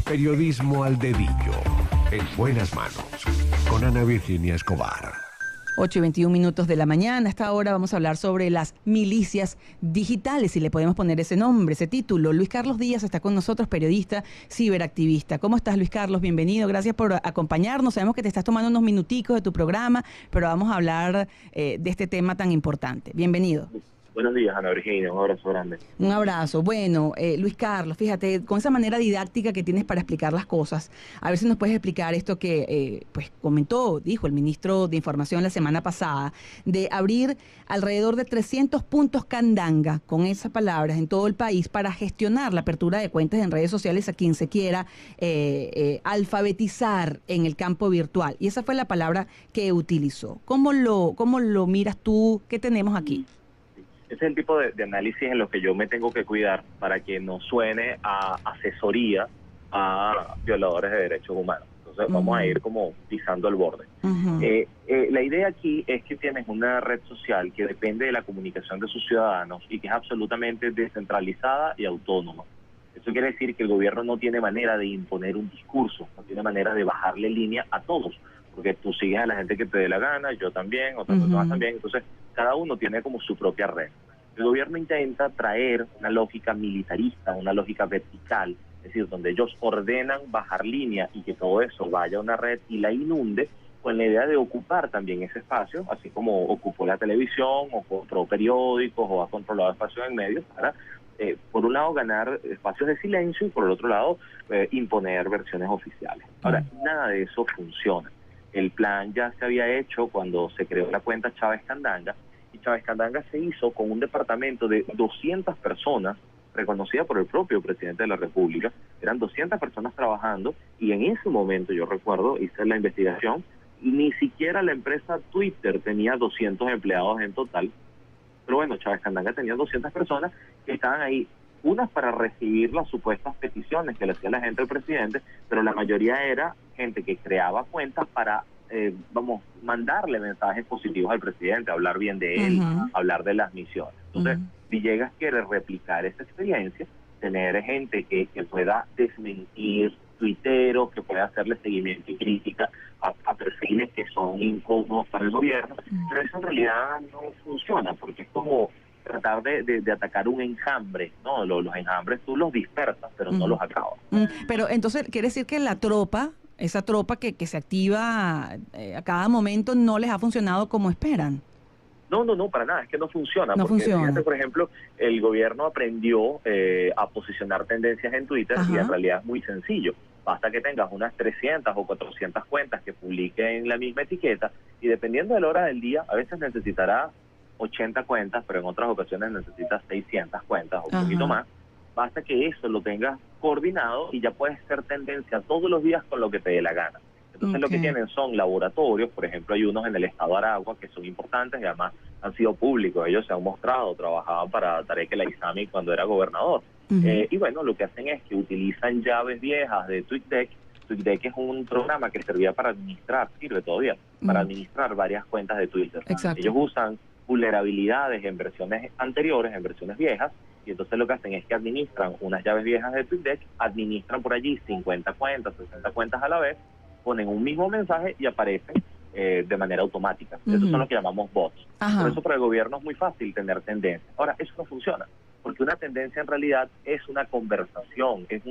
Periodismo al dedillo. En buenas manos. Con Ana Virginia Escobar. 8:21 de la mañana. A esta hora vamos a hablar sobre las milicias digitales, si le podemos poner ese nombre, ese título. Luis Carlos Díaz está con nosotros, periodista, ciberactivista. ¿Cómo estás, Luis Carlos? Bienvenido, gracias por acompañarnos. Sabemos que te estás tomando unos minuticos de tu programa, pero vamos a hablar de este tema tan importante. Bienvenido. Buenos días, Ana Virginia, un abrazo grande. Un abrazo. Bueno, Luis Carlos, fíjate, con esa manera didáctica que tienes para explicar las cosas, a ver si nos puedes explicar esto que dijo el ministro de Información la semana pasada, de abrir alrededor de 300 puntos candanga, con esas palabras, en todo el país, para gestionar la apertura de cuentas en redes sociales a quien se quiera alfabetizar en el campo virtual. Y esa fue la palabra que utilizó. ¿Cómo lo miras tú? ¿Qué tenemos aquí? Ese es el tipo de análisis en los que yo me tengo que cuidar para que no suene a asesoría a violadores de derechos humanos. Entonces vamos a ir como pisando el borde. La idea aquí es que tienes una red social que depende de la comunicación de sus ciudadanos y que es absolutamente descentralizada y autónoma. Eso quiere decir que el gobierno no tiene manera de imponer un discurso, no tiene manera de bajarle línea a todos, porque tú sigues a la gente que te dé la gana, yo también, otras personas también, entonces cada uno tiene como su propia red. El gobierno intenta traer una lógica militarista, una lógica vertical, es decir, donde ellos ordenan bajar línea y que todo eso vaya a una red y la inunde, con la idea de ocupar también ese espacio, así como ocupó la televisión, o compró periódicos, o ha controlado espacios en medios, para, por un lado, ganar espacios de silencio y por el otro lado, imponer versiones oficiales. Ahora, nada de eso funciona. El plan ya se había hecho cuando se creó la cuenta Chávez Candanga, y Chávez Candanga se hizo con un departamento de 200 personas, reconocida por el propio presidente de la República. Eran 200 personas trabajando, y en ese momento, yo recuerdo, hice la investigación, y ni siquiera la empresa Twitter tenía 200 empleados en total. Pero bueno, Chávez Candanga tenía 200 personas que estaban ahí, unas para recibir las supuestas peticiones que le hacía la gente al presidente, pero la mayoría era gente que creaba cuentas para, mandarle mensajes positivos al presidente, hablar bien de él, hablar de las misiones. Entonces, Villegas quiere replicar esa experiencia, tener gente que pueda desmentir tuiteros, que pueda hacerle seguimiento y crítica a perfiles que son incómodos para el gobierno, pero eso en realidad no funciona, porque es como tratar de atacar un enjambre, ¿no? Los enjambres tú los dispersas, pero no los acabas. Pero entonces, ¿quiere decir que esa tropa que se activa a cada momento, no les ha funcionado como esperan? No, para nada, es que no funciona. No porque funciona. Fíjate, por ejemplo, el gobierno aprendió a posicionar tendencias en Twitter y en realidad es muy sencillo. Basta que tengas unas 300 o 400 cuentas que publiquen la misma etiqueta y dependiendo de la hora del día, a veces necesitará 80 cuentas, pero en otras ocasiones necesitas 600 cuentas o un poquito más. Basta que eso lo tengas coordinado y ya puedes ser tendencia todos los días con lo que te dé la gana. Entonces lo que tienen son laboratorios, por ejemplo hay unos en el estado de Aragua que son importantes y además han sido públicos, ellos se han mostrado, trabajaban para Tarek El Aissami cuando era gobernador. Y bueno, lo que hacen es que utilizan llaves viejas de TweetDeck. TweetDeck es un programa que servía para administrar, sirve todavía, para administrar varias cuentas de Twitter. Exacto. Ellos usan vulnerabilidades en versiones anteriores, en versiones viejas, y entonces lo que hacen es que administran unas llaves viejas de TweetDeck, administran por allí 50 cuentas, 60 cuentas a la vez, ponen un mismo mensaje y aparecen de manera automática. Esos son lo que llamamos bots. Por eso para el gobierno es muy fácil tener tendencia. Ahora, eso no funciona, porque una tendencia en realidad es una conversación, es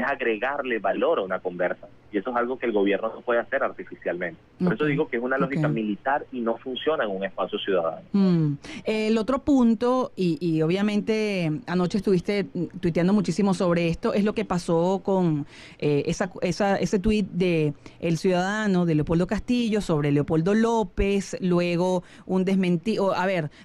agregarle valor a una conversa, y eso es algo que el gobierno no puede hacer artificialmente. Por eso digo que es una lógica militar y no funciona en un espacio ciudadano. El otro punto, y obviamente anoche estuviste tuiteando muchísimo sobre esto, es lo que pasó con ese tuit de el ciudadano de Leopoldo Castillo sobre Leopoldo López, luego un desmentido,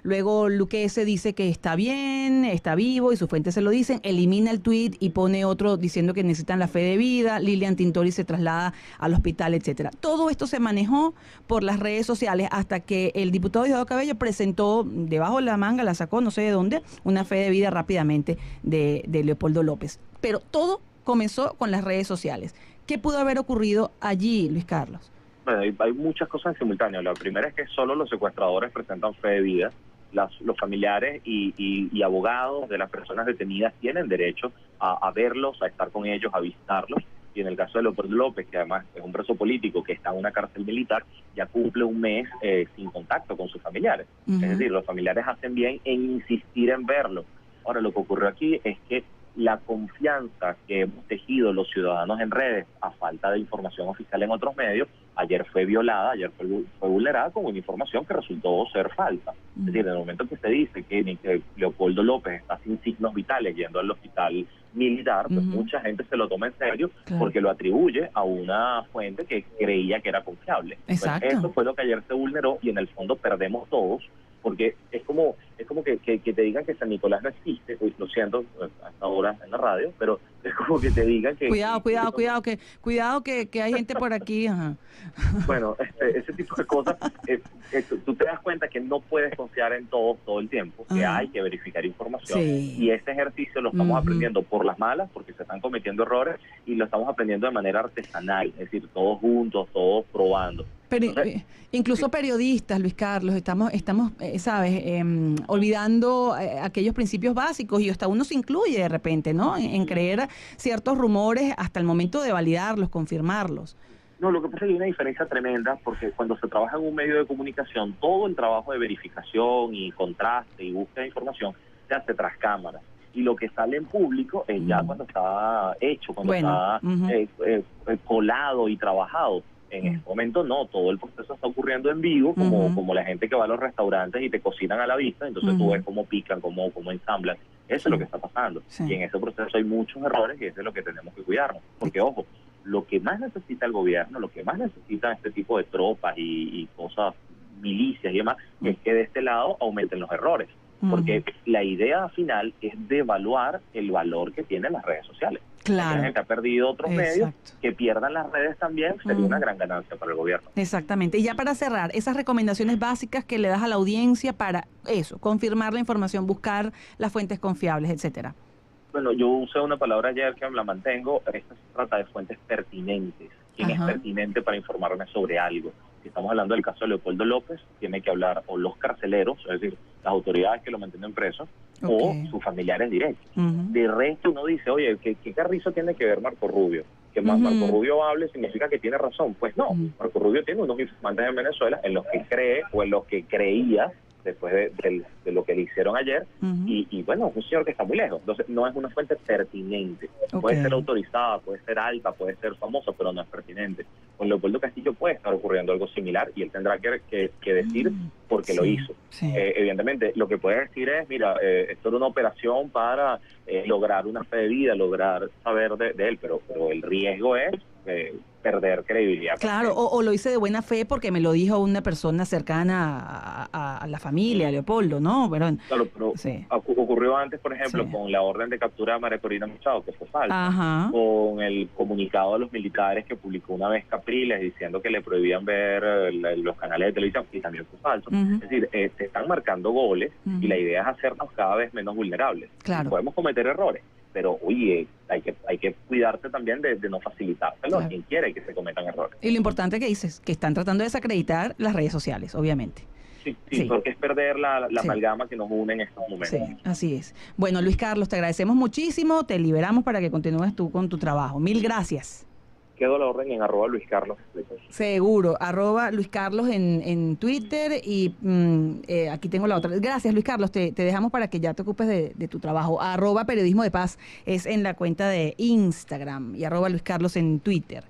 luego Luquese dice que está bien, está vivo y sus fuentes se lo dicen, elimina el tuit y pone otro diciendo que necesitan la fe de vida, Lilian Tintori se traslada al hospital, etcétera. Todo esto se manejó por las redes sociales hasta que el diputado Diosdado Cabello presentó debajo de la manga, la sacó no sé de dónde, una fe de vida rápidamente de Leopoldo López. Pero todo comenzó con las redes sociales. ¿Qué pudo haber ocurrido allí, Luis Carlos? Bueno, hay muchas cosas en simultáneo. La primera es que solo los secuestradores presentan fe de vida. Los familiares y abogados de las personas detenidas tienen derecho a verlos, a estar con ellos, a visitarlos. y en el caso de Leopoldo López, que además es un preso político que está en una cárcel militar, ya cumple un mes sin contacto con sus familiares. Es decir, los familiares hacen bien en insistir en verlo. Ahora, lo que ocurrió aquí es que la confianza que hemos tejido los ciudadanos en redes a falta de información oficial en otros medios, ayer fue violada, ayer fue vulnerada con una información que resultó ser falsa. Es decir, en el momento que se dice que Leopoldo López está sin signos vitales yendo al hospital militar, pues mucha gente se lo toma en serio porque lo atribuye a una fuente que creía que era confiable. Exacto. Pues eso fue lo que ayer se vulneró y en el fondo perdemos todos, porque es como que te digan que San Nicolás no existe. Uy, lo siento, hasta ahora en la radio, pero es como que te digan que... Cuidado que hay gente por aquí. Ajá. Bueno, ese tipo de cosas, tú te das cuenta que no puedes confiar en todo el tiempo, que hay que verificar información, y ese ejercicio lo estamos aprendiendo por las malas, porque se están cometiendo errores, y lo estamos aprendiendo de manera artesanal, es decir, todos juntos, todos probando. Pero incluso periodistas, Luis Carlos, estamos ¿sabes? Olvidando aquellos principios básicos, y hasta uno se incluye de repente, ¿no? En creer ciertos rumores hasta el momento de validarlos, confirmarlos. No, lo que pasa es que hay una diferencia tremenda, porque cuando se trabaja en un medio de comunicación, todo el trabajo de verificación y contraste y búsqueda de información se hace tras cámaras. Y lo que sale en público es ya cuando está hecho, cuando está colado y trabajado. En este momento no, todo el proceso está ocurriendo en vivo, como la gente que va a los restaurantes y te cocinan a la vista, entonces tú ves cómo pican, cómo ensamblan. Eso es lo que está pasando. Y en ese proceso hay muchos errores y eso es lo que tenemos que cuidarnos. Porque, ojo, lo que más necesita el gobierno, lo que más necesita este tipo de tropas y cosas, milicias y demás, es que de este lado aumenten los errores. Porque la idea final es devaluar el valor que tienen las redes sociales. Claro. La gente ha perdido otros medios, que pierdan las redes también sería una gran ganancia para el gobierno. Exactamente. Y ya para cerrar, esas recomendaciones básicas que le das a la audiencia para eso, confirmar la información, buscar las fuentes confiables, etcétera. Bueno, yo usé una palabra ayer que la mantengo. Esto se trata de fuentes pertinentes. ¿Quién es pertinente para informarme sobre algo? Si estamos hablando del caso de Leopoldo López, tiene que hablar o los carceleros, es decir, las autoridades que lo mantienen preso, o sus familiares directos. De resto uno dice, oye, ¿qué carrizo tiene que ver Marco Rubio? Que Marco Rubio hable significa que tiene razón. Pues no, Marco Rubio tiene unos informantes en Venezuela en los que cree o en los que creía después de lo que le hicieron ayer, y bueno, es un señor que está muy lejos, entonces no es una fuente pertinente. Puede ser autorizada, puede ser alta, puede ser famosa, pero no es pertinente. Con Leopoldo Castillo puede estar ocurriendo algo similar y él tendrá que decir por qué lo hizo. Evidentemente, lo que puede decir es, mira, esto era una operación para lograr una fe de vida, lograr saber de él, pero el riesgo es perder credibilidad. Claro, o lo hice de buena fe porque me lo dijo una persona cercana a la familia, a Leopoldo, ¿no? Pero ocurrió antes, por ejemplo, con la orden de captura de María Corina Machado, que fue falsa, con el comunicado de los militares que publicó una vez Capriles diciendo que le prohibían ver los canales de televisión, y también fue falso. Es decir, se están marcando goles y la idea es hacernos cada vez menos vulnerables. Claro. Podemos cometer errores, pero oye, hay que cuidarse también de no facilitárselo a quien quiere que se cometan errores. Y lo importante que dices, que están tratando de desacreditar las redes sociales, obviamente. Sí, porque es perder la amalgama que nos une en estos momentos. Sí, así es. Bueno, Luis Carlos, te agradecemos muchísimo, te liberamos para que continúes tú con tu trabajo. Mil gracias. Quedo a la orden en @LuisCarlos. Seguro, @LuisCarlos en Twitter, y aquí tengo la otra. Gracias, Luis Carlos, te dejamos para que ya te ocupes de tu trabajo. @Periodismo de Paz es en la cuenta de Instagram y @LuisCarlos en Twitter.